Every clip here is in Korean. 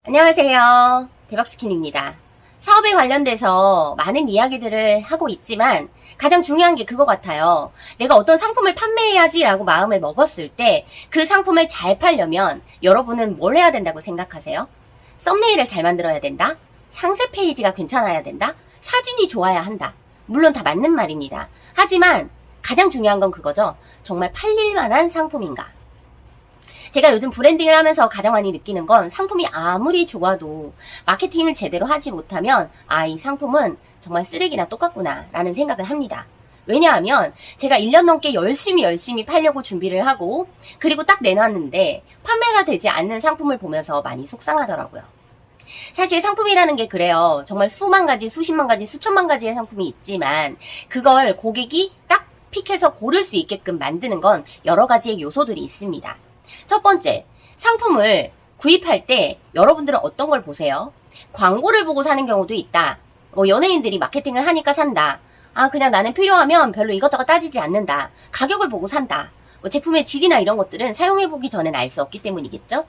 안녕하세요. 대박스킨입니다. 사업에 관련돼서 많은 이야기들을 하고 있지만 가장 중요한 게 그거 같아요. 내가 어떤 상품을 판매해야지 라고 마음을 먹었을 때 그 상품을 잘 팔려면 여러분은 뭘 해야 된다고 생각하세요? 썸네일을 잘 만들어야 된다? 상세 페이지가 괜찮아야 된다? 사진이 좋아야 한다. 물론 다 맞는 말입니다. 하지만 가장 중요한 건 그거죠. 정말 팔릴 만한 상품인가? 제가 요즘 브랜딩을 하면서 가장 많이 느끼는 건 상품이 아무리 좋아도 마케팅을 제대로 하지 못하면 이 상품은 정말 쓰레기나 똑같구나 라는 생각을 합니다. 왜냐하면 제가 1년 넘게 열심히 팔려고 준비를 하고 그리고 딱 내놨는데 판매가 되지 않는 상품을 보면서 많이 속상하더라고요. 사실 상품이라는 게 그래요. 정말 수만 가지, 수십만 가지, 수천만 가지의 상품이 있지만 그걸 고객이 딱 픽해서 고를 수 있게끔 만드는 건 여러 가지의 요소들이 있습니다. 첫 번째, 상품을 구입할 때 여러분들은 어떤 걸 보세요? 광고를 보고 사는 경우도 있다. 연예인들이 마케팅을 하니까 산다. 그냥 나는 필요하면 별로 이것저것 따지지 않는다. 가격을 보고 산다. 제품의 질이나 이런 것들은 사용해보기 전엔 알 수 없기 때문이겠죠?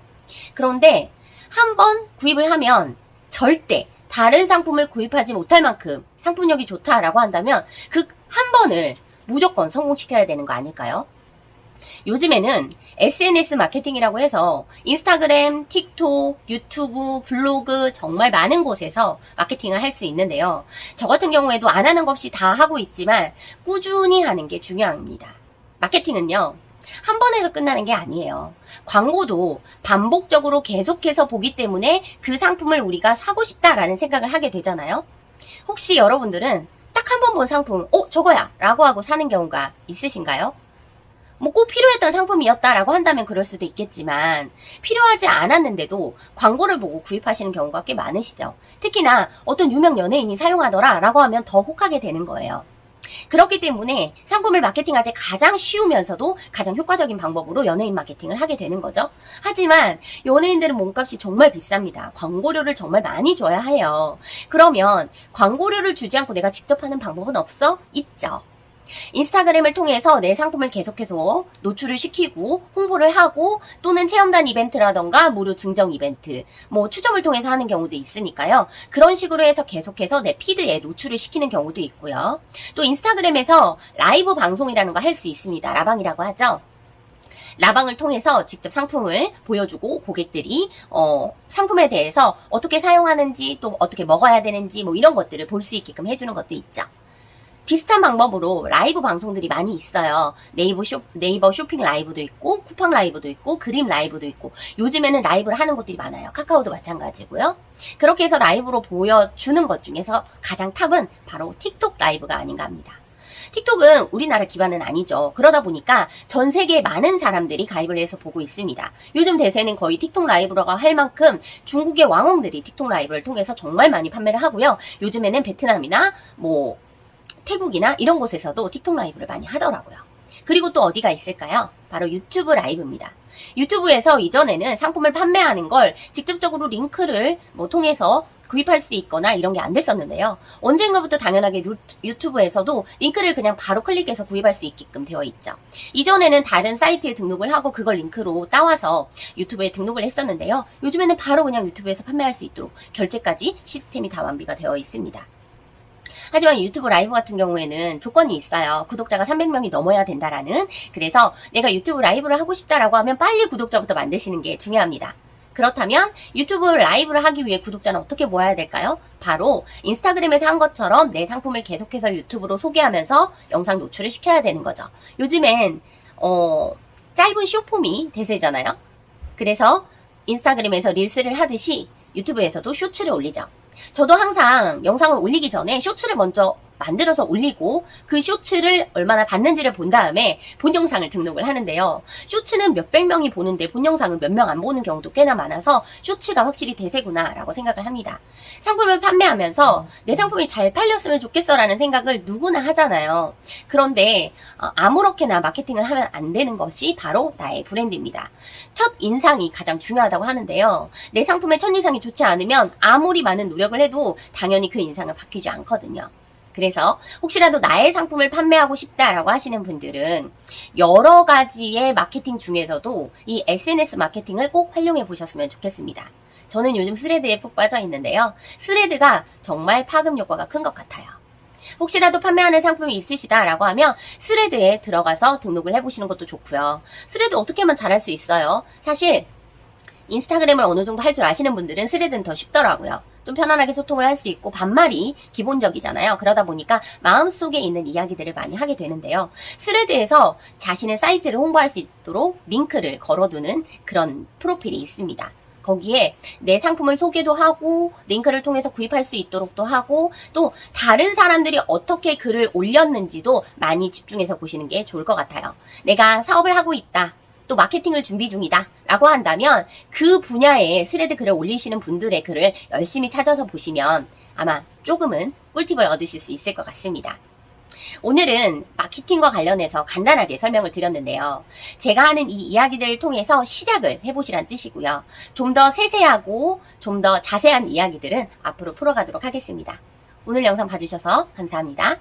그런데 한번 구입을 하면 절대 다른 상품을 구입하지 못할 만큼 상품력이 좋다라고 한다면 그 한 번을 무조건 성공시켜야 되는 거 아닐까요? 요즘에는 SNS 마케팅이라고 해서 인스타그램, 틱톡, 유튜브, 블로그 정말 많은 곳에서 마케팅을 할 수 있는데요. 저 같은 경우에도 안 하는 것 없이 다 하고 있지만 꾸준히 하는 게 중요합니다. 마케팅은요. 한 번에서 끝나는 게 아니에요. 광고도 반복적으로 계속해서 보기 때문에 그 상품을 우리가 사고 싶다라는 생각을 하게 되잖아요. 혹시 여러분들은 딱 한 번 본 상품, 저거야 라고 하고 사는 경우가 있으신가요? 꼭 필요했던 상품이었다라고 한다면 그럴 수도 있겠지만 필요하지 않았는데도 광고를 보고 구입하시는 경우가 꽤 많으시죠. 특히나 어떤 유명 연예인이 사용하더라 라고 하면 더 혹하게 되는 거예요. 그렇기 때문에 상품을 마케팅할 때 가장 쉬우면서도 가장 효과적인 방법으로 연예인 마케팅을 하게 되는 거죠. 하지만 연예인들은 몸값이 정말 비쌉니다. 광고료를 정말 많이 줘야 해요. 그러면 광고료를 주지 않고 내가 직접 하는 방법은 없어? 있죠. 인스타그램을 통해서 내 상품을 계속해서 노출을 시키고 홍보를 하고 또는 체험단 이벤트라던가 무료 증정 이벤트 추첨을 통해서 하는 경우도 있으니까요. 그런 식으로 해서 계속해서 내 피드에 노출을 시키는 경우도 있고요. 또 인스타그램에서 라이브 방송이라는 거 할 수 있습니다. 라방이라고 하죠. 라방을 통해서 직접 상품을 보여주고 고객들이 상품에 대해서 어떻게 사용하는지 또 어떻게 먹어야 되는지 이런 것들을 볼 수 있게끔 해주는 것도 있죠. 비슷한 방법으로 라이브 방송들이 많이 있어요. 네이버 쇼핑 라이브도 있고 쿠팡 라이브도 있고 그림 라이브도 있고 요즘에는 라이브를 하는 곳들이 많아요. 카카오도 마찬가지고요. 그렇게 해서 라이브로 보여주는 것 중에서 가장 탑은 바로 틱톡 라이브가 아닌가 합니다. 틱톡은 우리나라 기반은 아니죠. 그러다 보니까 전 세계 많은 사람들이 가입을 해서 보고 있습니다. 요즘 대세는 거의 틱톡 라이브라고 할 만큼 중국의 왕홍들이 틱톡 라이브를 통해서 정말 많이 판매를 하고요. 요즘에는 베트남이나 태국이나 이런 곳에서도 틱톡 라이브를 많이 하더라고요. 그리고 또 어디가 있을까요? 바로 유튜브 라이브입니다. 유튜브에서 이전에는 상품을 판매하는 걸 직접적으로 링크를 통해서 구입할 수 있거나 이런 게 안 됐었는데요. 언젠가부터 당연하게 유튜브에서도 링크를 그냥 바로 클릭해서 구입할 수 있게끔 되어 있죠. 이전에는 다른 사이트에 등록을 하고 그걸 링크로 따와서 유튜브에 등록을 했었는데요. 요즘에는 바로 그냥 유튜브에서 판매할 수 있도록 결제까지 시스템이 다 완비가 되어 있습니다. 하지만 유튜브 라이브 같은 경우에는 조건이 있어요. 구독자가 300명이 넘어야 된다라는. 그래서 내가 유튜브 라이브를 하고 싶다라고 하면 빨리 구독자부터 만드시는 게 중요합니다. 그렇다면 유튜브 라이브를 하기 위해 구독자는 어떻게 모아야 될까요? 바로 인스타그램에서 한 것처럼 내 상품을 계속해서 유튜브로 소개하면서 영상 노출을 시켜야 되는 거죠. 요즘엔 짧은 쇼폼이 대세잖아요. 그래서 인스타그램에서 릴스를 하듯이 유튜브에서도 쇼츠를 올리죠. 저도 항상 영상을 올리기 전에 쇼츠를 먼저 만들어서 올리고 그 쇼츠를 얼마나 봤는지를 본 다음에 본 영상을 등록을 하는데요. 쇼츠는 몇백 명이 보는데 본 영상은 몇 명 안 보는 경우도 꽤나 많아서 쇼츠가 확실히 대세구나 라고 생각을 합니다. 상품을 판매하면서 내 상품이 잘 팔렸으면 좋겠어 라는 생각을 누구나 하잖아요. 그런데 아무렇게나 마케팅을 하면 안 되는 것이 바로 나의 브랜드입니다. 첫 인상이 가장 중요하다고 하는데요. 내 상품의 첫 인상이 좋지 않으면 아무리 많은 노력을 해도 당연히 그 인상은 바뀌지 않거든요. 그래서 혹시라도 나의 상품을 판매하고 싶다라고 하시는 분들은 여러 가지의 마케팅 중에서도 이 SNS 마케팅을 꼭 활용해 보셨으면 좋겠습니다. 저는 요즘 스레드에 푹 빠져 있는데요. 스레드가 정말 파급 효과가 큰 것 같아요. 혹시라도 판매하는 상품이 있으시다라고 하면 스레드에 들어가서 등록을 해보시는 것도 좋고요. 스레드 어떻게 하면 잘할 수 있어요? 사실 인스타그램을 어느 정도 할 줄 아시는 분들은 스레드는 더 쉽더라고요. 좀 편안하게 소통을 할 수 있고 반말이 기본적이잖아요. 그러다 보니까 마음속에 있는 이야기들을 많이 하게 되는데요. 스레드에서 자신의 사이트를 홍보할 수 있도록 링크를 걸어두는 그런 프로필이 있습니다. 거기에 내 상품을 소개도 하고 링크를 통해서 구입할 수 있도록도 하고 또 다른 사람들이 어떻게 글을 올렸는지도 많이 집중해서 보시는 게 좋을 것 같아요. 내가 사업을 하고 있다. 또 마케팅을 준비 중이다 라고 한다면 그 분야에 스레드 글을 올리시는 분들의 글을 열심히 찾아서 보시면 아마 조금은 꿀팁을 얻으실 수 있을 것 같습니다. 오늘은 마케팅과 관련해서 간단하게 설명을 드렸는데요. 제가 하는 이 이야기들을 통해서 시작을 해보시란 뜻이고요. 좀 더 세세하고 좀 더 자세한 이야기들은 앞으로 풀어가도록 하겠습니다. 오늘 영상 봐주셔서 감사합니다.